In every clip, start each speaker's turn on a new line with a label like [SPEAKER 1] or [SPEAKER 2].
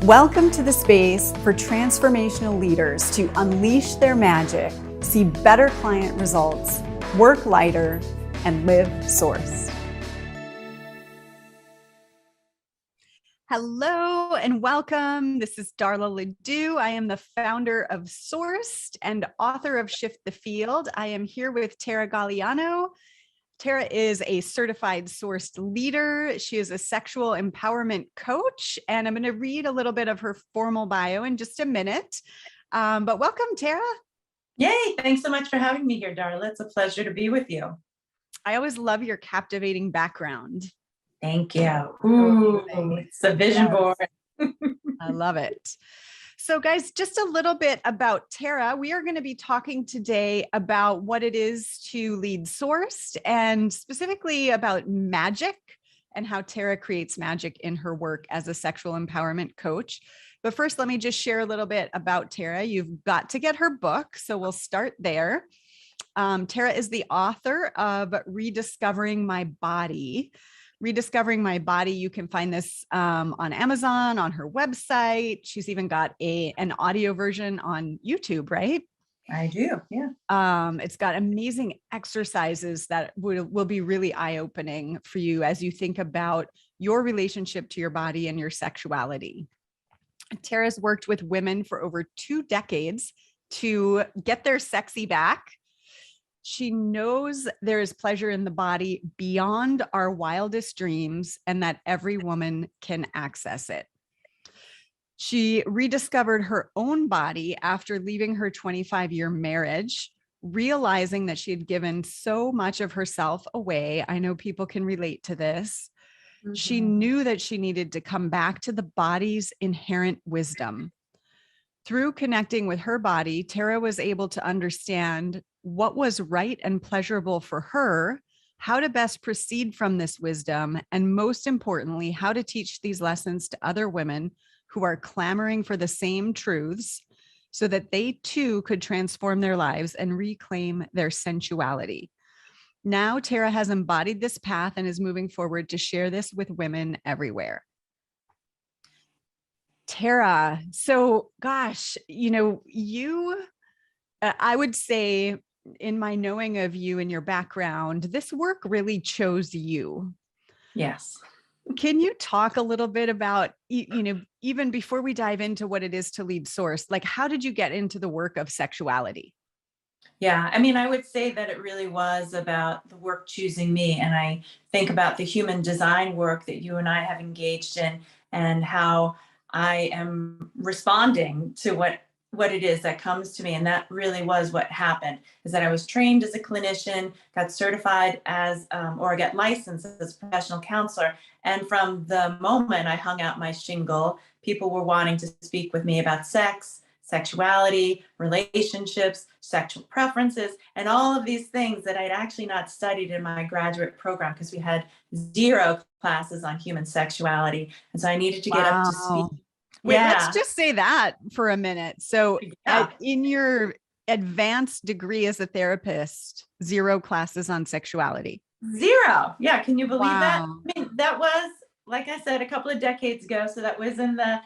[SPEAKER 1] Welcome to the space for transformational leaders to unleash their magic, see better client results, work lighter, and live sourced. Hello and welcome. This is Darla LeDoux. I am the founder of Sourced and author of Shift the Field. I am here with Tara Galliano. Tara is a certified sourced leader. She is a sexual empowerment coach, and I'm going to read a little bit of her formal bio in just a minute. But welcome, Tara.
[SPEAKER 2] Yay. Thanks so much for having me here, Darla. It's a pleasure to be with you.
[SPEAKER 1] I always love your captivating background.
[SPEAKER 2] Thank you. Ooh, it's a vision board.
[SPEAKER 1] I love it. So guys, just a little bit about Tara. We are going to be talking today about what it is to lead Sourced, and specifically about magic and how Tara creates magic in her work as a sexual empowerment coach. But first, let me just share a little bit about Tara. You've got to get her book, so we'll start there. Tara is the author of Rediscovering My Body. Rediscovering My Body. You can find this on Amazon, on her website. She's even got an audio version on YouTube, right?
[SPEAKER 2] I do, yeah.
[SPEAKER 1] It's got amazing exercises that will be really eye-opening for you as you think about your relationship to your body and your sexuality. Tara's worked with women for over 2 decades to get their sexy back. She knows there is pleasure in the body beyond our wildest dreams and that every woman can access it. She rediscovered her own body after leaving her 25-year marriage, realizing that she had given so much of herself away. I know people can relate to this. Mm-hmm. She knew that she needed to come back to the body's inherent wisdom. Through connecting with her body, Tara was able to understand what was right and pleasurable for her, how to best proceed from this wisdom, and most importantly, how to teach these lessons to other women who are clamoring for the same truths so that they too could transform their lives and reclaim their sensuality. Now, Tara has embodied this path and is moving forward to share this with women everywhere. Tara, so gosh, I would say in my knowing of you and your background, this work really chose you.
[SPEAKER 2] Yes.
[SPEAKER 1] Can you talk a little bit about, even before we dive into what it is to lead Sourced, like how did you get into the work of sexuality?
[SPEAKER 2] Yeah, I mean, I would say that it really was about the work choosing me. And I think about the human design work that you and I have engaged in and how I am responding to what it is that comes to me. And that really was what happened, is that I was trained as a clinician, got certified as, or got licensed as a professional counselor. And from the moment I hung out my shingle, people were wanting to speak with me about sex, sexuality, relationships, sexual preferences, and all of these things that I'd actually not studied in my graduate program because we had 0 classes on human sexuality. And so I needed to get up to speed.
[SPEAKER 1] Wait, let's just say that for a minute. So in your advanced degree as a therapist, 0 classes on sexuality.
[SPEAKER 2] 0. Yeah. Can you believe that? I mean, that was, like I said, a couple of decades ago. So that was in the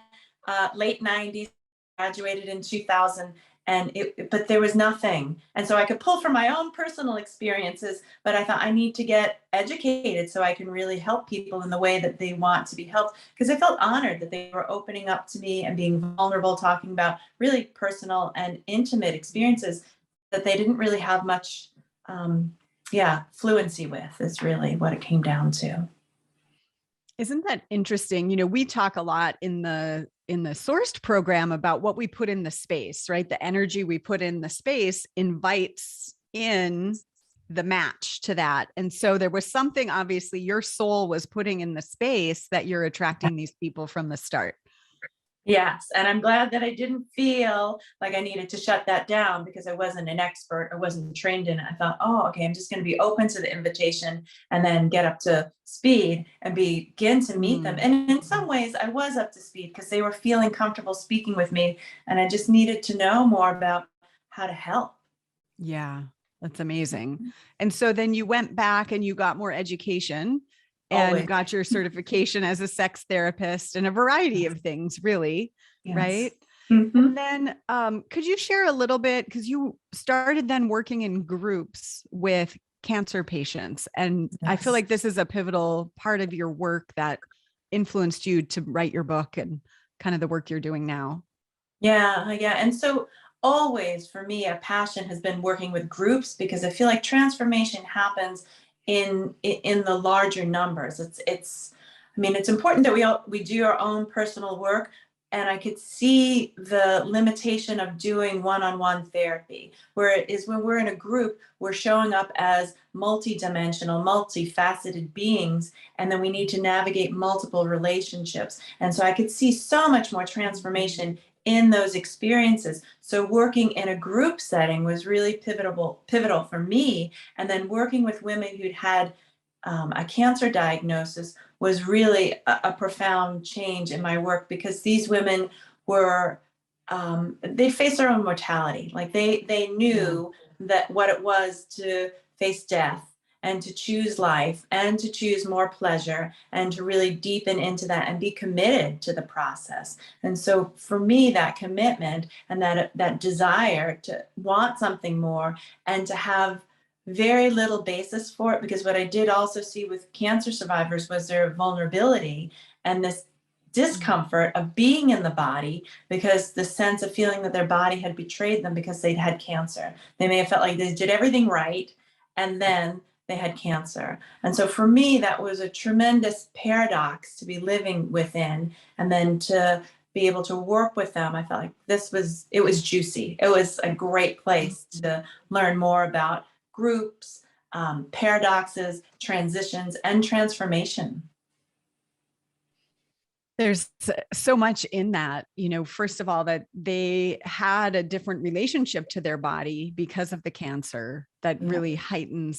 [SPEAKER 2] late 90s, graduated in 2000. But there was nothing. And so I could pull from my own personal experiences, but I thought I need to get educated so I can really help people in the way that they want to be helped. Because I felt honored that they were opening up to me and being vulnerable, talking about really personal and intimate experiences that they didn't really have much, fluency with, is really what it came down to.
[SPEAKER 1] Isn't that interesting? We talk a lot in the Sourced program about what we put in the space, right? The energy we put in the space invites in the match to that. And so there was something, obviously, your soul was putting in the space that you're attracting these people from the start.
[SPEAKER 2] Yes. And I'm glad that I didn't feel like I needed to shut that down because I wasn't an expert. I wasn't trained in it. I thought, okay, I'm just going to be open to the invitation and then get up to speed and begin to meet them. And in some ways I was up to speed because they were feeling comfortable speaking with me. And I just needed to know more about how to help.
[SPEAKER 1] Yeah, that's amazing. And so then you went back and you got more education
[SPEAKER 2] always.
[SPEAKER 1] and got your certification as a sex therapist and a variety of things, really.
[SPEAKER 2] Yes.
[SPEAKER 1] Right.
[SPEAKER 2] Hmm.
[SPEAKER 1] And then could you share a little bit, because you started then working in groups with cancer patients. And I feel
[SPEAKER 2] Yes.
[SPEAKER 1] like this is a pivotal part of your work that influenced you to write your book and kind of the work you're doing now.
[SPEAKER 2] Yeah, yeah. And so always for me, a passion has been working with groups because I feel like transformation happens in the larger numbers. I mean, it's important that we do our own personal work. And I could see the limitation of doing one-on-one therapy, where it is when we're in a group, we're showing up as multidimensional, multifaceted beings, and then we need to navigate multiple relationships. And so I could see so much more transformation in those experiences. So working in a group setting was really pivotal for me. And then working with women who'd had a cancer diagnosis was really a profound change in my work, because these women were they faced their own mortality. Like they
[SPEAKER 1] Yeah.
[SPEAKER 2] knew that what it was to face death and to choose life and to choose more pleasure and to really deepen into that and be committed to the process. And so for me, that commitment and that desire to want something more and to have very little basis for it, because what I did also see with cancer survivors was their vulnerability and this discomfort of being in the body, because the sense of feeling that their body had betrayed them because they'd had cancer. They may have felt like they did everything right, and then they had cancer. And so for me, that was a tremendous paradox to be living within, and then to be able to work with them. I felt like it was juicy. It was a great place to learn more about groups, paradoxes, transitions, and transformation.
[SPEAKER 1] There's so much in that, first of all, that they had a different relationship to their body because of the cancer that
[SPEAKER 2] Yeah.
[SPEAKER 1] really heightened,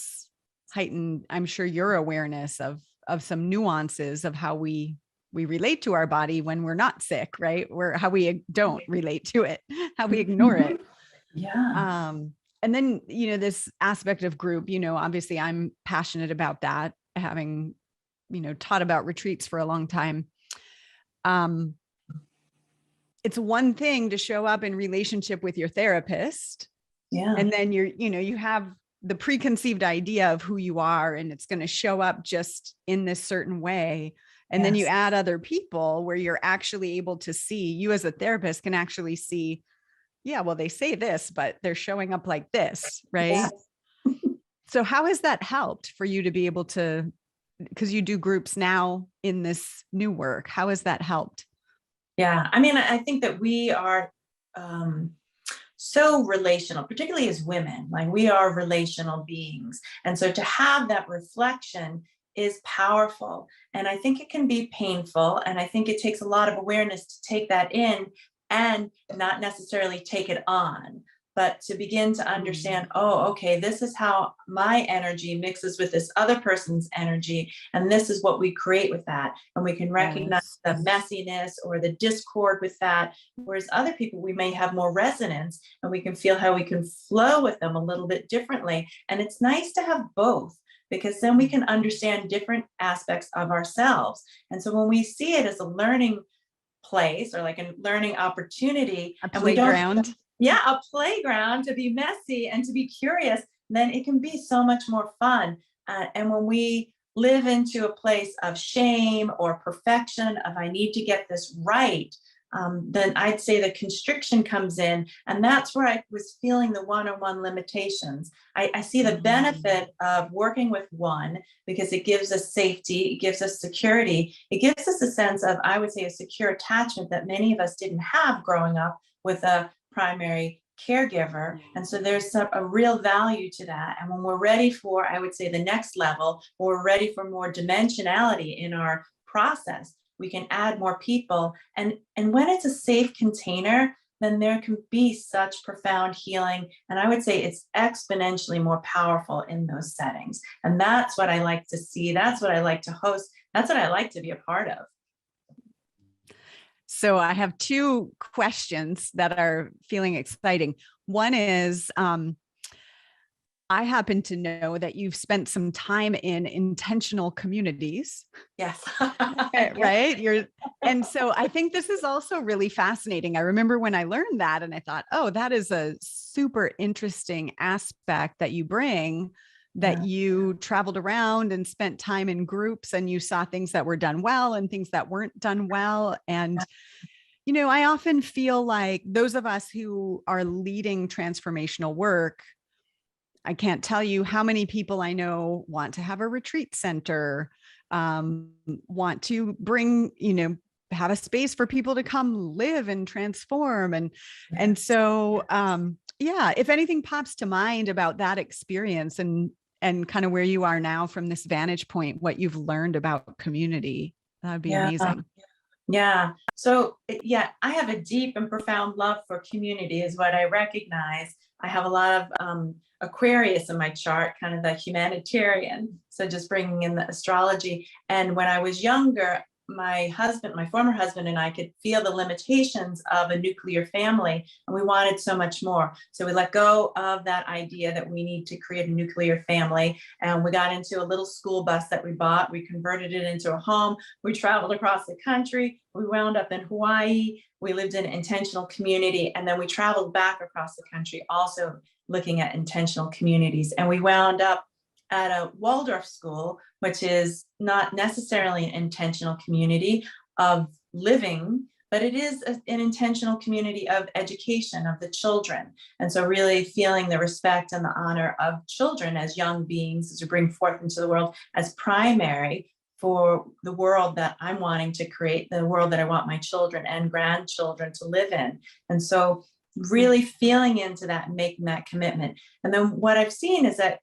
[SPEAKER 1] I'm sure, your awareness of some nuances of how we relate to our body when we're not sick, right? Where how we don't relate to it, how we ignore it.
[SPEAKER 2] Yeah.
[SPEAKER 1] Um, and then, this aspect of group, obviously I'm passionate about that, having, taught about retreats for a long time. Um, it's one thing to show up in relationship with your therapist,
[SPEAKER 2] Yeah.
[SPEAKER 1] and then you have the preconceived idea of who you are, and it's going to show up just in this certain way. And then you
[SPEAKER 2] Yes.
[SPEAKER 1] add other people where you're actually able to see, you as a therapist can actually see, yeah, well, they say this, but they're showing up like this,
[SPEAKER 2] Yeah.
[SPEAKER 1] right? So how has that helped for you to be able to, because you do groups now in this new work, how has that helped?
[SPEAKER 2] Yeah. I mean, I think that we are um, so relational, particularly as women. Like, we are relational beings. And so to have that reflection is powerful. And I think it can be painful. And I think it takes a lot of awareness to take that in and not necessarily take it on, but to begin to understand, oh, okay, this is how my energy mixes with this other person's energy. And this is what we create with that. And we can recognize
[SPEAKER 1] Yes.
[SPEAKER 2] the messiness or the discord with that. Whereas other people, we may have more resonance, and we can feel how we can flow with them a little bit differently. And it's nice to have both, because then we can understand different aspects of ourselves. And so when we see it as a learning place or like a learning opportunity,
[SPEAKER 1] A
[SPEAKER 2] and we don't,
[SPEAKER 1] playground.
[SPEAKER 2] yeah, a playground to be messy and to be curious, then it can be so much more fun. And when we live into a place of shame or perfection, of I need to get this right, then I'd say the constriction comes in. And that's where I was feeling the one-on-one limitations. I see the benefit of working with one, because it gives us safety, it gives us security, it gives us a sense of, I would say, a secure attachment that many of us didn't have growing up with a primary caregiver. And so there's a real value to that. And when we're ready for, I would say, the next level, or we're ready for more dimensionality in our process, we can add more people. And when it's a safe container, then there can be such profound healing. And I would say it's exponentially more powerful in those settings. And that's what I like to see. That's what I like to host. That's what I like to be a part of.
[SPEAKER 1] So I have two questions that are feeling exciting. One is, I happen to know that you've spent some time in intentional communities,
[SPEAKER 2] Yes. Yeah.
[SPEAKER 1] right? And so I think this is also really fascinating. I remember when I learned that and I thought, oh, that is a super interesting aspect that you bring, that
[SPEAKER 2] Yeah.
[SPEAKER 1] you traveled around and spent time in groups and you saw things that were done well and things that weren't done well. And I often feel like those of us who are leading transformational work, I can't tell you how many people I know want to have a retreat center, want to bring, have a space for people to come live and transform. And so, yeah, if anything pops to mind about that experience and kind of where you are now from this vantage point, what you've learned about community, that'd be
[SPEAKER 2] Yeah.
[SPEAKER 1] amazing.
[SPEAKER 2] Yeah. So, yeah, I have a deep and profound love for community, is what I recognize. I have a lot of Aquarius in my chart, kind of the humanitarian. So, just bringing in the astrology. And when I was younger, my former husband, and I could feel the limitations of a nuclear family, and we wanted so much more. So, we let go of that idea that we need to create a nuclear family. And we got into a little school bus that we bought. We converted it into a home. We traveled across the country. We wound up in Hawaii. We lived in intentional community. And then we traveled back across the country, also looking at intentional communities. And we wound up at a Waldorf school, which is not necessarily an intentional community of living, but it is an intentional community of education of the children. And so really feeling the respect and the honor of children as young beings as we bring forth into the world as primary for the world that I'm wanting to create, the world that I want my children and grandchildren to live in. And so really feeling into that and making that commitment. And then what I've seen is that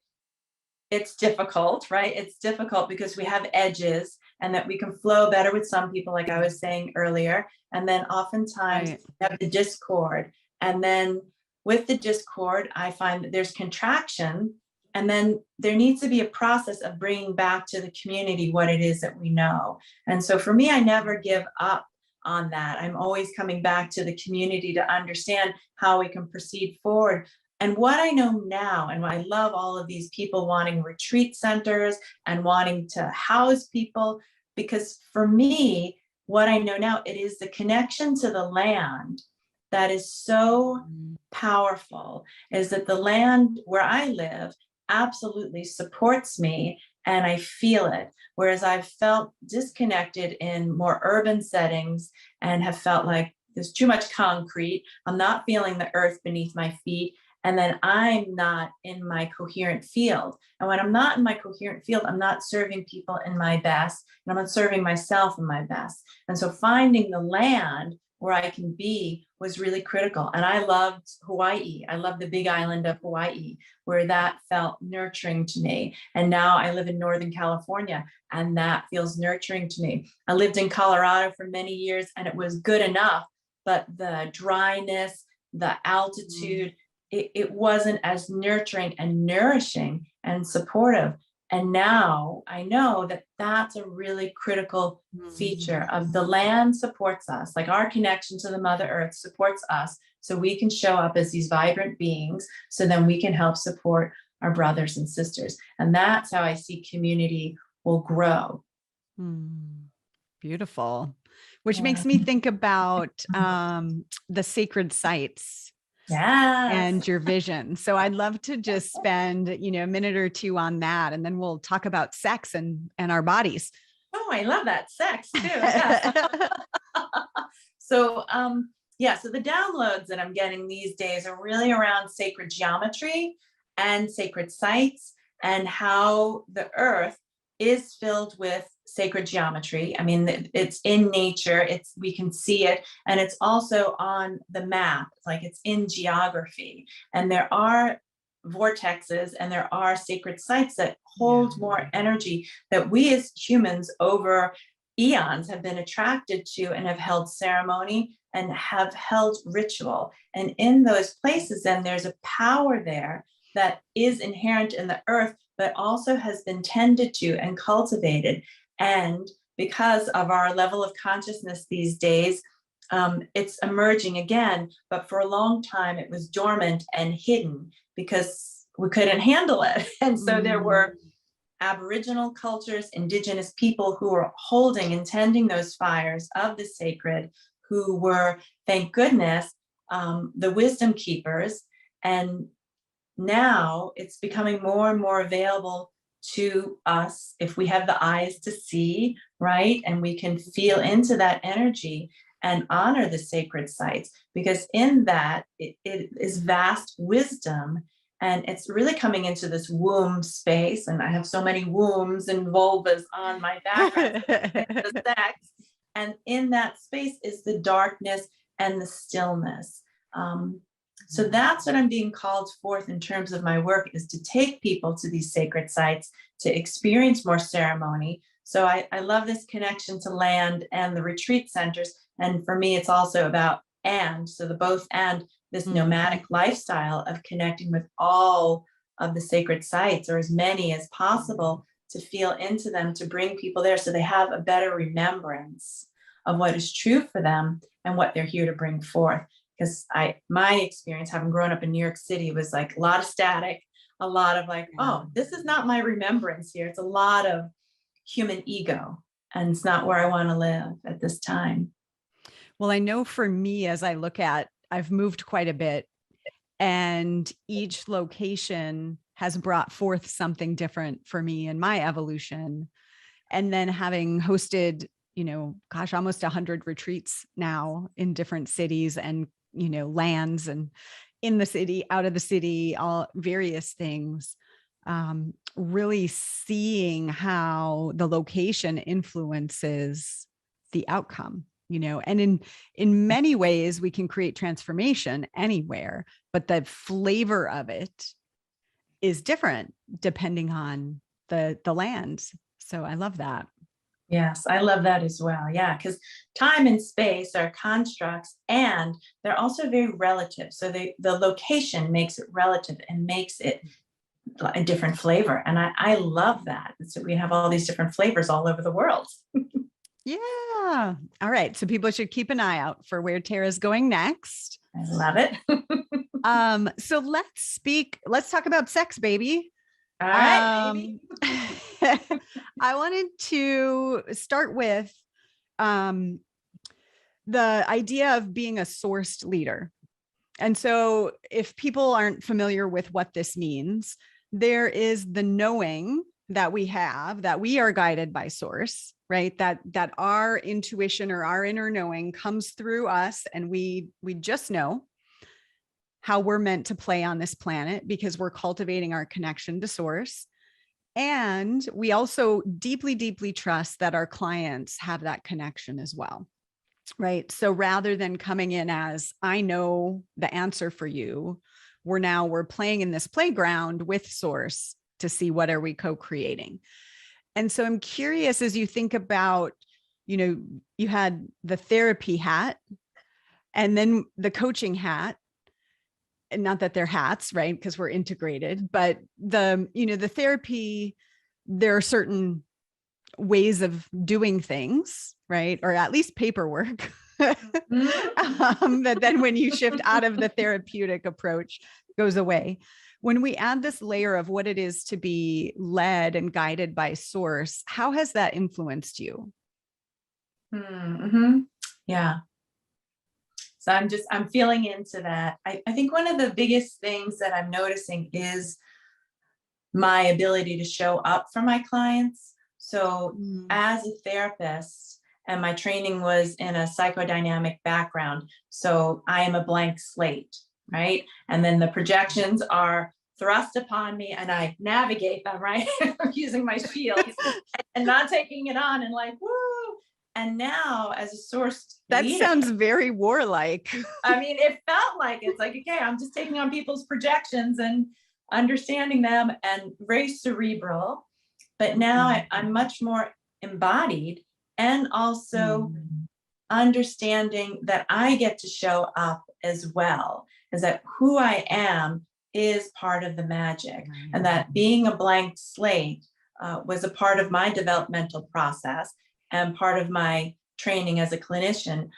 [SPEAKER 2] it's difficult, right? It's difficult because we have edges, and that we can flow better with some people, like I was saying earlier. And then oftentimes
[SPEAKER 1] Right.
[SPEAKER 2] we have the discord. And then with the discord, I find that there's contraction. And then there needs to be a process of bringing back to the community what it is that we know. And so for me, I never give up on that. I'm always coming back to the community to understand how we can proceed forward. And what I know now, and I love all of these people wanting retreat centers and wanting to house people, because for me, what I know now, it is the connection to the land that is so powerful, is that the land where I live absolutely supports me and I feel it. Whereas I've felt disconnected in more urban settings and have felt like there's too much concrete. I'm not feeling the earth beneath my feet. And then I'm not in my coherent field. And when I'm not in my coherent field, I'm not serving people in my best, and I'm not serving myself in my best. And so finding the land where I can be was really critical. And I loved Hawaii. I loved the big island of Hawaii, where that felt nurturing to me. And now I live in Northern California, and that feels nurturing to me. I lived in Colorado for many years, and it was good enough, but the dryness, the altitude, it wasn't as nurturing and nourishing and supportive. And now I know that that's a really critical feature of the land supports us, like our connection to the Mother Earth supports us, so we can show up as these vibrant beings, so then we can help support our brothers and sisters. And that's how I see community will grow.
[SPEAKER 1] Beautiful. Which
[SPEAKER 2] Yeah.
[SPEAKER 1] makes me think about the sacred sites
[SPEAKER 2] Yes.
[SPEAKER 1] and your vision. So I'd love to just spend, a minute or two on that, and then we'll talk about sex and our bodies.
[SPEAKER 2] Oh, I love that. Sex too. Yes. So, so the downloads that I'm getting these days are really around sacred geometry and sacred sites, and how the earth is filled with sacred geometry. I mean, it's in nature, we can see it, and it's also on the map, like it's in geography. And there are vortexes and there are sacred sites that hold more energy, that we as humans over eons have been attracted to and have held ceremony and have held ritual. And in those places, then there's a power there that is inherent in the earth, but also has been tended to and cultivated. And because of our level of consciousness these days, it's emerging again. But for a long time, it was dormant and hidden, because we couldn't handle it. And so there were
[SPEAKER 1] Mm.
[SPEAKER 2] Aboriginal cultures, indigenous people who were holding and tending those fires of the sacred, who were, thank goodness, the wisdom keepers. And now it's becoming more and more available to us if we have the eyes to see, right? And we can feel into that energy and honor the sacred sites, because in that it is vast wisdom. And it's really coming into this womb space. And I have so many wombs and vulvas on my background, the sex. And in that space is the darkness and the stillness. So that's what I'm being called forth in terms of my work, is to take people to these sacred sites, to experience more ceremony. So I love this connection to land and the retreat centers. And for me, it's also about so the both and this nomadic lifestyle of connecting with all of the sacred sites, or as many as possible, to feel into them, to bring people there so they have a better remembrance of what is true for them and what they're here to bring forth. Because my experience, having grown up in New York City, was like a lot of static, a lot of like, oh, this is not my remembrance here. It's a lot of human ego, and it's not where I want to live at this time.
[SPEAKER 1] Well, I know for me, as I look at, I've moved quite a bit, and each location has brought forth something different for me in my evolution. And then having hosted, almost 100 retreats now in different cities and, lands, and in the city, out of the city, all various things, really seeing how the location influences the outcome. And in many ways we can create transformation anywhere, but the flavor of it is different depending on the land. So I love that.
[SPEAKER 2] Yes, I love that as well. Yeah, because time and space are constructs, and they're also very relative. So the location makes it relative and makes it a different flavor. And I love that. So we have all these different flavors all over the world.
[SPEAKER 1] Yeah. All right. So people should keep an eye out for where Tara's going next.
[SPEAKER 2] I love it.
[SPEAKER 1] So let's talk about sex, baby.
[SPEAKER 2] All right, baby.
[SPEAKER 1] I wanted to start with the idea of being a sourced leader. And so if people aren't familiar with what this means, there is the knowing that we have that we are guided by source, right? That our intuition or our inner knowing comes through us, and we just know how we're meant to play on this planet because we're cultivating our connection to source. And we also deeply, deeply trust that our clients have that connection as well. Right. So rather than coming in as, I know the answer for you, we're playing in this playground with source to see what are we co-creating. And so I'm curious, as you think about, you had the therapy hat and then the coaching hat, and not that they're hats, right? Because we're integrated, but the therapy, there are certain ways of doing things, right? Or at least paperwork. That then when you shift out of the therapeutic approach goes away. When we add this layer of what it is to be led and guided by source, how has that influenced you?
[SPEAKER 2] Mm-hmm. Yeah. So I'm feeling into that. I think one of the biggest things that I'm noticing is my ability to show up for my clients. So as a therapist, and my training was in a psychodynamic background, so I am a blank slate, right? And then the projections are thrust upon me and I navigate them, right? Using my shields and not taking it on and like, woo. And now as a source
[SPEAKER 1] that
[SPEAKER 2] leader,
[SPEAKER 1] sounds very warlike.
[SPEAKER 2] I mean, it felt like it's like, okay, I'm just taking on people's projections and understanding them, and very cerebral. But now I'm much more embodied, and also understanding that I get to show up as well, is that who I am is part of the magic, and that being a blank slate was a part of my developmental process and part of my training as a clinician.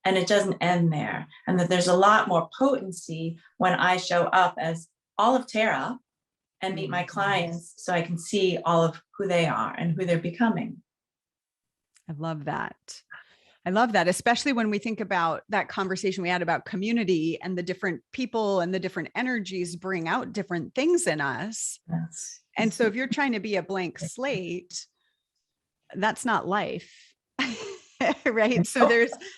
[SPEAKER 2] And it doesn't end there, and that there's a lot more potency when I show up as all of Tara and meet my clients so I can see all of who they are and who they're becoming.
[SPEAKER 1] I love that. I love that, especially when we think about that conversation we had about community and the different people and the different energies bring out different things in us.
[SPEAKER 2] Yes.
[SPEAKER 1] And so if you're trying to be a blank slate, that's not life. Right. So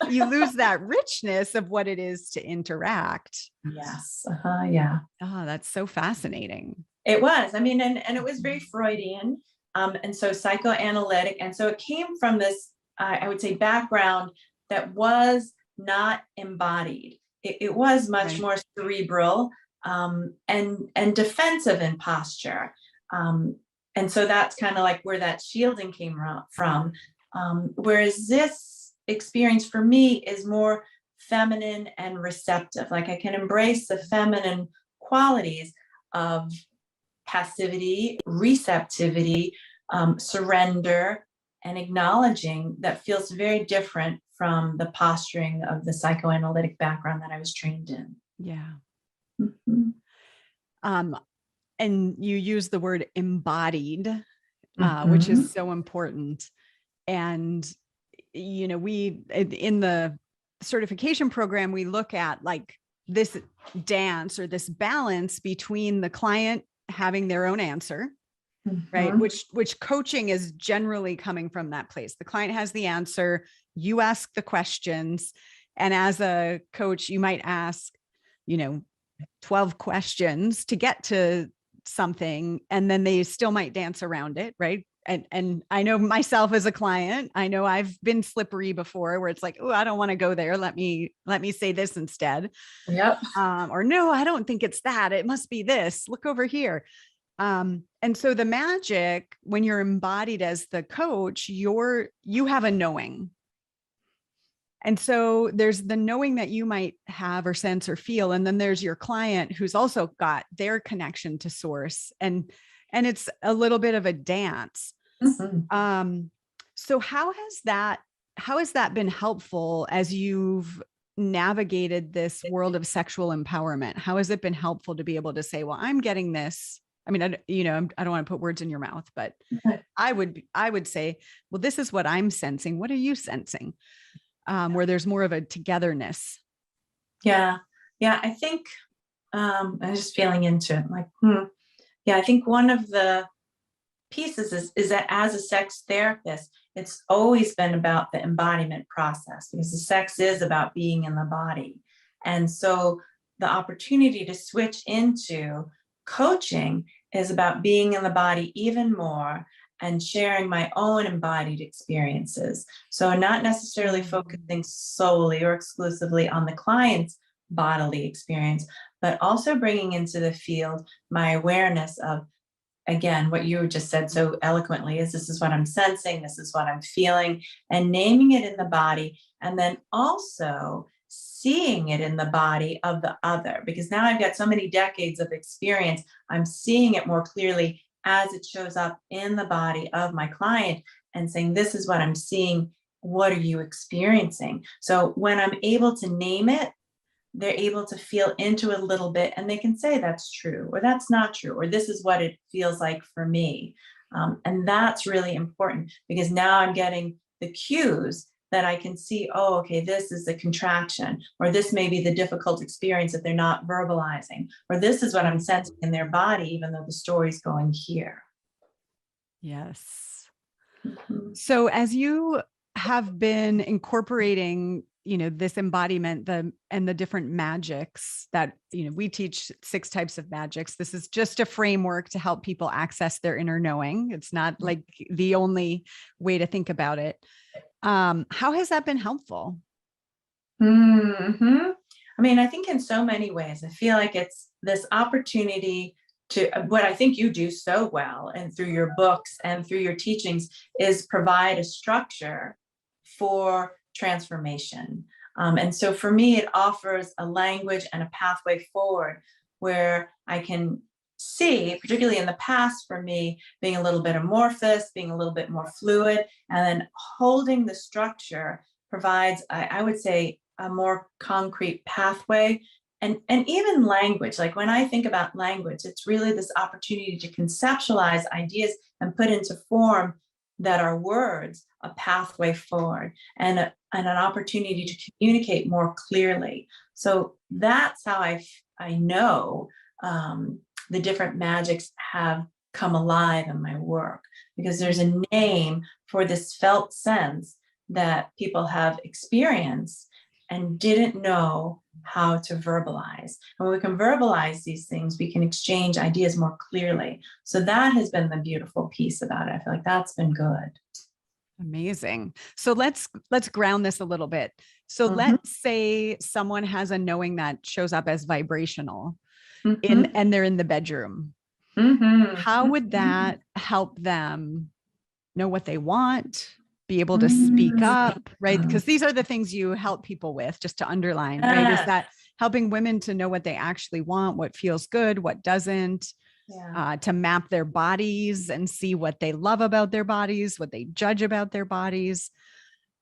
[SPEAKER 1] you lose that richness of what it is to interact.
[SPEAKER 2] Yes. Yeah.
[SPEAKER 1] Oh, that's so fascinating.
[SPEAKER 2] It was. I mean, and it was very Freudian. And so psychoanalytic. And so it came from this, I would say, background that was not embodied. It was much more cerebral, and defensive in posture. And so that's kind of like where that shielding came from. Whereas this experience for me is more feminine and receptive. Like I can embrace the feminine qualities of passivity, receptivity, surrender, and acknowledging, that feels very different from the posturing of the psychoanalytic background that I was trained in.
[SPEAKER 1] Yeah.
[SPEAKER 2] Mm-hmm.
[SPEAKER 1] And you use the word embodied,
[SPEAKER 2] Mm-hmm.
[SPEAKER 1] which is so important. And, you know, we, in the certification program, we look at like this dance or this balance between the client having their own answer, right? Which coaching is generally coming from that place. The client has the answer, you ask the questions. And as a coach, you might ask, 12 questions to get to something, and then they still might dance around it, right? And I know myself as a client, I know I've been slippery before where it's like, oh, I don't want to go there. Let me say this instead.
[SPEAKER 2] Yep.
[SPEAKER 1] Or no, I don't think it's that. It must be this. Look over here. And so the magic, when you're embodied as the coach, you have a knowing. And so there's the knowing that you might have or sense or feel. And then there's your client who's also got their connection to source. And it's a little bit of a dance.
[SPEAKER 2] Mm-hmm.
[SPEAKER 1] So how has that been helpful as you've navigated this world of sexual empowerment? How has it been helpful to be able to say, well, I'm getting this. I mean, I don't want to put words in your mouth, but I would say, well, this is what I'm sensing. What are you sensing? Where there's more of a togetherness.
[SPEAKER 2] Yeah. I think I'm just feeling into it. Like, yeah, I think one of the pieces is that as a sex therapist, it's always been about the embodiment process, because the sex is about being in the body. And so the opportunity to switch into coaching is about being in the body even more and sharing my own embodied experiences. So not necessarily focusing solely or exclusively on the client's bodily experience, but also bringing into the field my awareness of, again, what you just said so eloquently, is this is what I'm sensing, this is what I'm feeling, and naming it in the body, and then also seeing it in the body of the other, because now I've got so many decades of experience, I'm seeing it more clearly as it shows up in the body of my client and saying, this is what I'm seeing, what are you experiencing? So when I'm able to name it, they're able to feel into it a little bit, and they can say that's true or that's not true, or this is what it feels like for me. And that's really important, because now I'm getting the cues that I can see, oh, okay, this is the contraction, or this may be the difficult experience that they're not verbalizing, or this is what I'm sensing in their body, even though the story's going here.
[SPEAKER 1] Yes.
[SPEAKER 2] Mm-hmm.
[SPEAKER 1] So as you have been incorporating, this embodiment, and the different magics that, we teach 6 types of magics. This is just a framework to help people access their inner knowing. It's not like the only way to think about it. How has that been helpful?
[SPEAKER 2] Mm-hmm. I mean, I think in so many ways, I feel like it's this opportunity to, what I think you do so well, and through your books and through your teachings, is provide a structure for transformation. And so for me, it offers a language and a pathway forward where I can see, particularly in the past for me, being a little bit amorphous, being a little bit more fluid, and then holding the structure provides, I would say, a more concrete pathway and even language, like when I think about language, it's really this opportunity to conceptualize ideas and put into form that are words, a pathway forward, and an opportunity to communicate more clearly. So that's how I know the different magics have come alive in my work, because there's a name for this felt sense that people have experienced and didn't know how to verbalize. And when we can verbalize these things, we can exchange ideas more clearly. So that has been the beautiful piece about it. I feel like that's been good.
[SPEAKER 1] Amazing. So let's ground this a little bit. So
[SPEAKER 2] Mhm.
[SPEAKER 1] let's say someone has a knowing that shows up as vibrational
[SPEAKER 2] Mhm.
[SPEAKER 1] and they're in the bedroom.
[SPEAKER 2] Mhm.
[SPEAKER 1] How would that help them know what they want, be able to speak up, right? Because these are the things you help people with, just to underline, right? Is
[SPEAKER 2] Yes.
[SPEAKER 1] that helping women to know what they actually want, what feels good, what doesn't,
[SPEAKER 2] Yeah.
[SPEAKER 1] to map their bodies and see what they love about their bodies, what they judge about their bodies.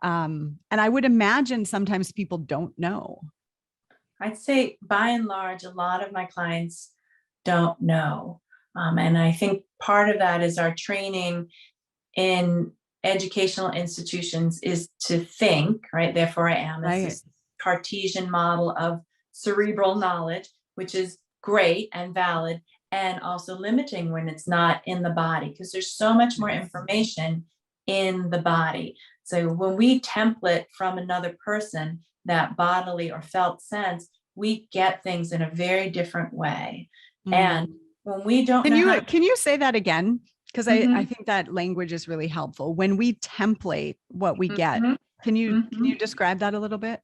[SPEAKER 1] And I would imagine sometimes people don't know.
[SPEAKER 2] I'd say by and large, a lot of my clients don't know. And I think part of that is our training in educational institutions is to think, right? Therefore, I am. It's
[SPEAKER 1] Right.
[SPEAKER 2] this Cartesian model of cerebral knowledge, which is great and valid, and also limiting when it's not in the body, because there's so much more information in the body. So when we template from another person that bodily or felt sense, we get things in a very different way. And
[SPEAKER 1] Mm.
[SPEAKER 2] when we don't know how to,
[SPEAKER 1] Can you say that again? Because I
[SPEAKER 2] Mhm,
[SPEAKER 1] think that language is really helpful. When we template what we get,
[SPEAKER 2] mhm,
[SPEAKER 1] can you
[SPEAKER 2] mhm.
[SPEAKER 1] describe that a little bit?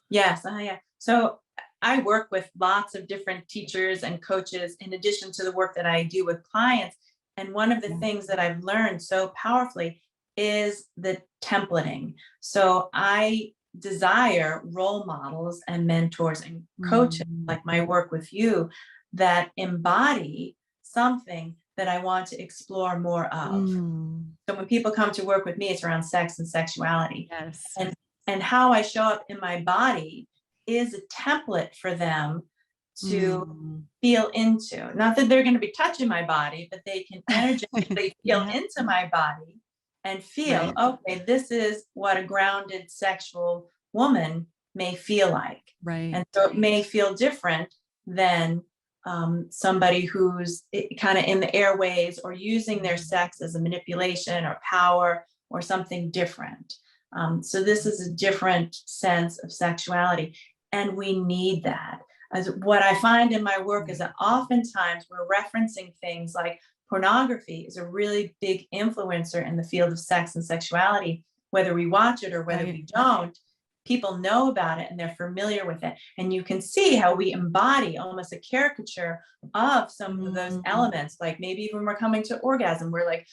[SPEAKER 2] Yes, yeah. So I work with lots of different teachers and coaches in addition to the work that I do with clients. And one of the
[SPEAKER 1] Yeah.
[SPEAKER 2] things that I've learned so powerfully is the templating. So I desire role models and mentors and coaches,
[SPEAKER 1] Mm.
[SPEAKER 2] like my work with you, that embody something that I want to explore more of.
[SPEAKER 1] Mm.
[SPEAKER 2] So when people come to work with me, it's around sex and sexuality.
[SPEAKER 1] Yes.
[SPEAKER 2] And and how I show up in my body is a template for them to
[SPEAKER 1] Mm.
[SPEAKER 2] feel into. Not that they're going to be touching my body, but they can energetically feel
[SPEAKER 1] Yeah.
[SPEAKER 2] into my body and feel,
[SPEAKER 1] Right.
[SPEAKER 2] okay, this is what a grounded sexual woman may feel like.
[SPEAKER 1] Right.
[SPEAKER 2] And so it may feel different than somebody who's kind of in the airways or using their sex as a manipulation or power or something different. So this is a different sense of sexuality, and we need that. As what I find in my work is that oftentimes we're referencing things like pornography is a really big influencer in the field of sex and sexuality. Whether we watch it or whether
[SPEAKER 1] Right.
[SPEAKER 2] we don't, people know about it and they're familiar with it. And you can see how we embody almost a caricature of some of those
[SPEAKER 1] Mm.
[SPEAKER 2] elements. Like maybe when we're coming to orgasm, we're like,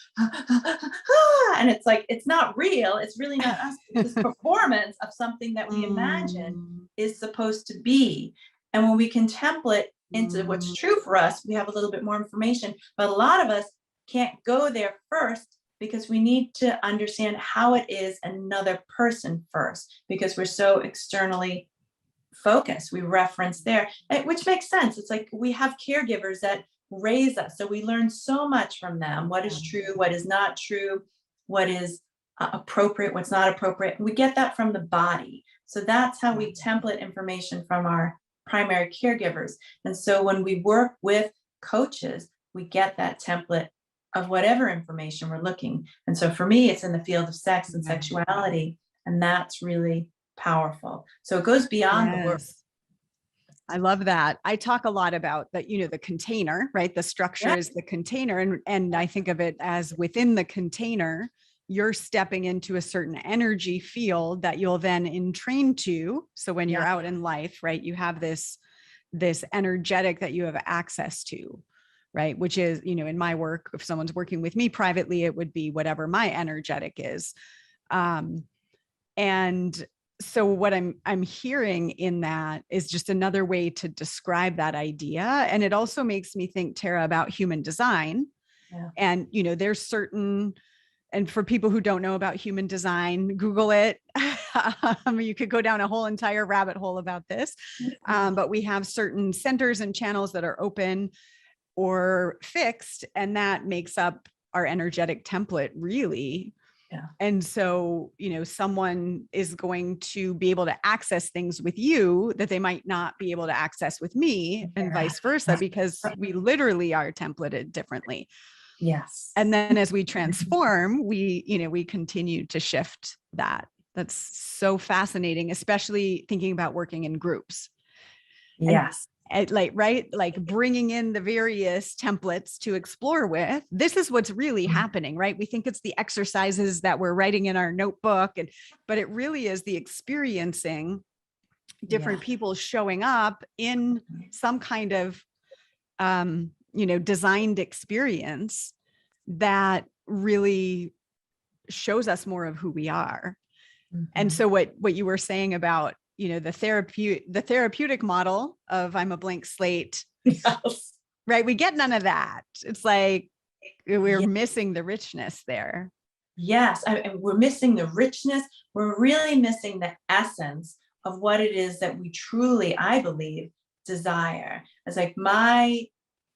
[SPEAKER 2] and it's like, it's not real. It's really not us. It's this performance of something that we imagine
[SPEAKER 1] Mm.
[SPEAKER 2] is supposed to be. And when we can template into what's
[SPEAKER 1] Mm.
[SPEAKER 2] true for us, we have a little bit more information. But a lot of us can't go there first because we need to understand how it is another person first, because we're so externally focused. We reference there, which makes sense. It's like we have caregivers that raise us. So we learn so much from them: what is true, what is not true, what is appropriate, what's not appropriate. We get that from the body. So that's how we template information from our primary caregivers. And so when we work with coaches, we get that template of whatever information we're looking. And so for me, it's in the field of sex and
[SPEAKER 1] Yeah.
[SPEAKER 2] sexuality. And that's really powerful. So it goes beyond the work.
[SPEAKER 1] Yes. I love that. I talk a lot about that, the container, right? The structure
[SPEAKER 2] Yeah.
[SPEAKER 1] is the container. And I think of it as within the container, you're stepping into a certain energy field that you'll then entrain to. So when you're
[SPEAKER 2] Yeah.
[SPEAKER 1] out in life, right, you have this energetic that you have access to, right? Which is, in my work, if someone's working with me privately, it would be whatever my energetic is. And so what I'm hearing in that is just another way to describe that idea. And it also makes me think, Tara, about human design.
[SPEAKER 2] Yeah.
[SPEAKER 1] And, there's certain, and for people who don't know about human design, Google it. You could go down a whole entire rabbit hole about this. But we have certain centers and channels that are open or fixed, and that makes up our energetic template, really.
[SPEAKER 2] Yeah.
[SPEAKER 1] And so, someone is going to be able to access things with you that they might not be able to access with me, and vice versa, because we literally are templated differently.
[SPEAKER 2] Yes.
[SPEAKER 1] And then as we transform, we continue to shift that. That's so fascinating, especially thinking about working in groups.
[SPEAKER 2] Yes.
[SPEAKER 1] And like bringing in the various templates to explore with. This is what's really happening, right? We think it's the exercises that we're writing in our notebook, but it really is the experiencing different people showing up in some kind of, designed experience that really shows us more of who we are. And so what you were saying about, the therapeutic model of I'm a blank slate,
[SPEAKER 2] Yes.
[SPEAKER 1] right? We get none of that. It's like we're missing the richness there.
[SPEAKER 2] Yes. And we're missing the richness. We're really missing the essence of what it is that we truly, I believe, desire. It's like my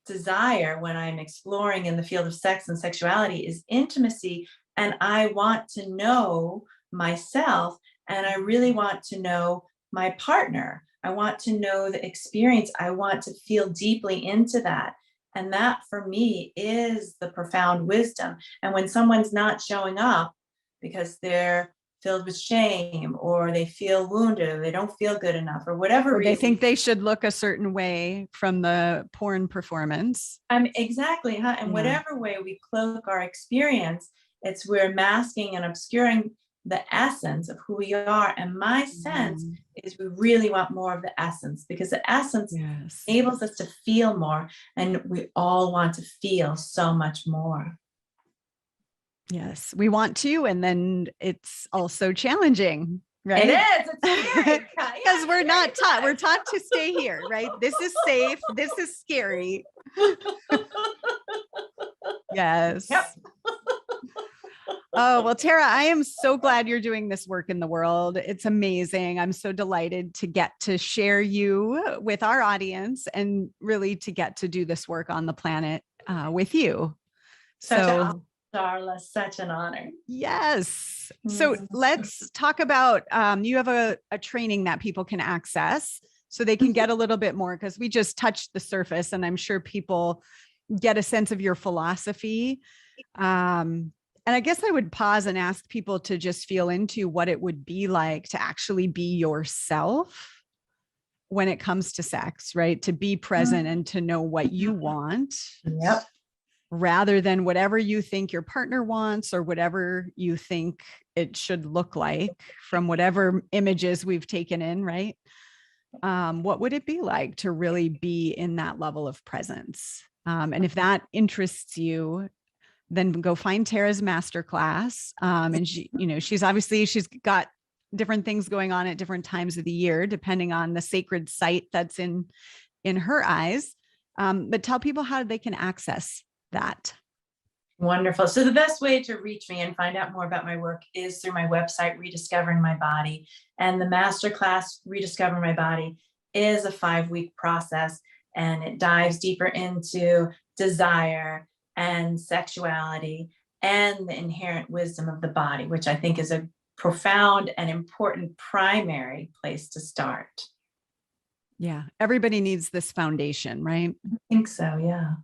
[SPEAKER 2] desire when I'm exploring in the field of sex and sexuality is intimacy. And I want to know myself, and I really want to know my partner. I want to know the experience. I want to feel deeply into that. And that for me is the profound wisdom. And when someone's not showing up because they're filled with shame, or they feel wounded, or they don't feel good enough, or whatever
[SPEAKER 1] Or
[SPEAKER 2] reason,
[SPEAKER 1] they think they should look a certain way from the porn performance.
[SPEAKER 2] Exactly, huh? And
[SPEAKER 1] Yeah.
[SPEAKER 2] whatever way we cloak our experience, it's we're masking and obscuring the essence of who we are. And my sense is we really want more of the essence, because the essence enables us to feel more, and we all want to feel so much more.
[SPEAKER 1] Yes, we want to, and then it's also challenging, right?
[SPEAKER 2] It is. It's scary.
[SPEAKER 1] Because we're not taught. We're taught to stay here, right? This is safe. This is scary. Yes.
[SPEAKER 2] Yep.
[SPEAKER 1] Oh, well, Tara, I am so glad you're doing this work in the world. It's amazing. I'm so delighted to get to share you with our audience, and really to get to do this work on the planet with you.
[SPEAKER 2] Darla, such an honor.
[SPEAKER 1] Yes. So let's talk about, you have a training that people can access so they can get a little bit more, because we just touched the surface, and I'm sure people get a sense of your philosophy. And I guess I would pause and ask people to just feel into what it would be like to actually be yourself when it comes to sex, right? To be present and to know what you want.
[SPEAKER 2] Yep.
[SPEAKER 1] Rather than whatever you think your partner wants, or whatever you think it should look like from whatever images we've taken in, right? What would it be like to really be in that level of presence? And if that interests you, then go find Tara's masterclass. And she's got different things going on at different times of the year, depending on the sacred site that's in her eyes. But tell people how they can access that.
[SPEAKER 2] Wonderful. So the best way to reach me and find out more about my work is through my website, Rediscovering My Body. And the masterclass, Rediscover My Body, is a 5-week process, and it dives deeper into desire and sexuality and the inherent wisdom of the body, which I think is a profound and important primary place to start.
[SPEAKER 1] Yeah. Everybody needs this foundation, right?
[SPEAKER 2] I think so. Yeah.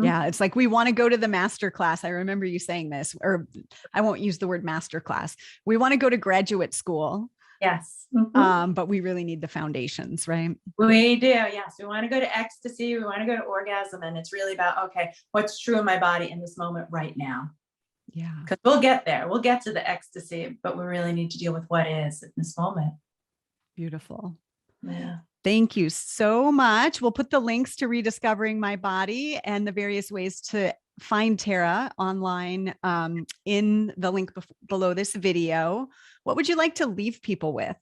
[SPEAKER 1] Yeah. It's like, we want to go to the master class. I remember you saying this, or I won't use the word master class. We want to go to graduate school.
[SPEAKER 2] Yes.
[SPEAKER 1] But we really need the foundations, right?
[SPEAKER 2] We do. Yes. We want to go to ecstasy. We want to go to orgasm. And it's really about, okay, what's true in my body in this moment right now?
[SPEAKER 1] Yeah.
[SPEAKER 2] Because we'll get there. We'll get to the ecstasy, but we really need to deal with what is in this moment.
[SPEAKER 1] Beautiful.
[SPEAKER 2] Yeah.
[SPEAKER 1] Thank you so much. We'll put the links to Rediscovering My Body and the various ways to find Tara online in the link below this video. What would you like to leave people with?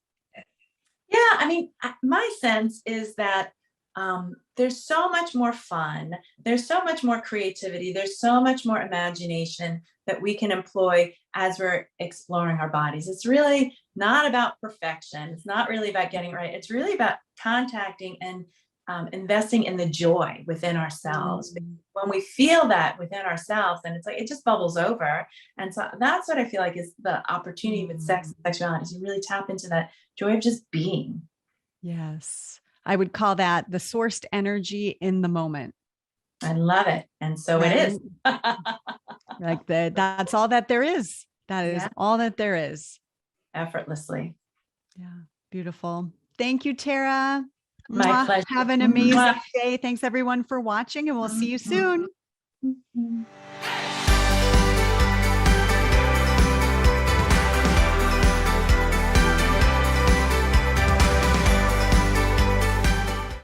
[SPEAKER 2] Yeah, I mean, my sense is that there's so much more fun. There's so much more creativity. There's so much more imagination that we can employ as we're exploring our bodies. It's really not about perfection. It's not really about getting it right. It's really about contacting and investing in the joy within ourselves.
[SPEAKER 1] Mm.
[SPEAKER 2] When we feel that within ourselves, then it's like it just bubbles over. And so that's what I feel like is the opportunity with sex and sexuality, to really tap into that joy of just being.
[SPEAKER 1] Yes. I would call that the sourced energy in the moment.
[SPEAKER 2] I love it. And so
[SPEAKER 1] Right?
[SPEAKER 2] it is.
[SPEAKER 1] Like that's all that there is. That is
[SPEAKER 2] Yeah.
[SPEAKER 1] all that there is.
[SPEAKER 2] Effortlessly.
[SPEAKER 1] Yeah. Beautiful. Thank you, Tara.
[SPEAKER 2] My
[SPEAKER 1] Mwah.
[SPEAKER 2] pleasure.
[SPEAKER 1] Have an amazing day. Thanks everyone for watching, and we'll see you soon.
[SPEAKER 2] Mhm.